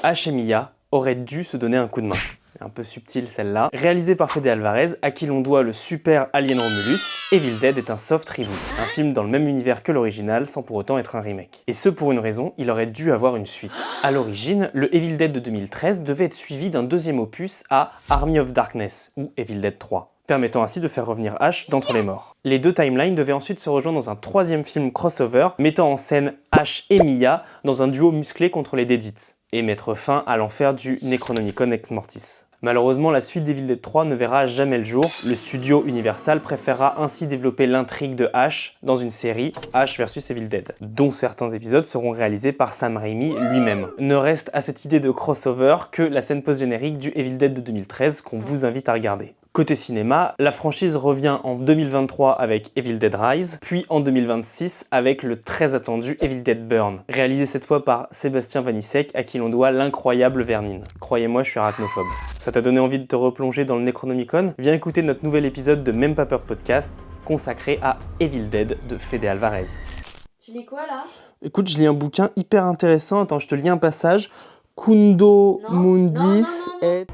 Ash et Mia auraient dû se donner un coup de main. Un peu subtile celle-là. Réalisé par Fede Alvarez, à qui l'on doit le super Alien Romulus, Evil Dead est un soft reboot, un film dans le même univers que l'original sans pour autant être un remake. Et ce pour une raison, il aurait dû avoir une suite. À l'origine, le Evil Dead de 2013 devait être suivi d'un deuxième opus à Army of Darkness, ou Evil Dead 3, permettant ainsi de faire revenir Ash d'entre les morts. Les deux timelines devaient ensuite se rejoindre dans un troisième film crossover, mettant en scène Ash et Mia dans un duo musclé contre les Deadites, et mettre fin à l'enfer du Necronomicon Ex Mortis. Malheureusement, la suite d'Evil Dead 3 ne verra jamais le jour. Le studio Universal préférera ainsi développer l'intrigue de Ash dans une série Ash vs Evil Dead, dont certains épisodes seront réalisés par Sam Raimi lui-même. Ne reste à cette idée de crossover que la scène post-générique du Evil Dead de 2013 qu'on vous invite à regarder. Côté cinéma, la franchise revient en 2023 avec Evil Dead Rise, puis en 2026 avec le très attendu Evil Dead Burn, réalisé cette fois par Sébastien Vanissek, à qui l'on doit l'incroyable Vermine. Croyez-moi, je suis arachnophobe. Ça t'a donné envie de te replonger dans le Necronomicon? Viens écouter notre nouvel épisode de Même pas peur podcast, consacré à Evil Dead de Fede Alvarez. Tu lis quoi là? Écoute, je lis un bouquin hyper intéressant, attends, je te lis un passage. Kundo Non, Mundis non, non, non, non. et...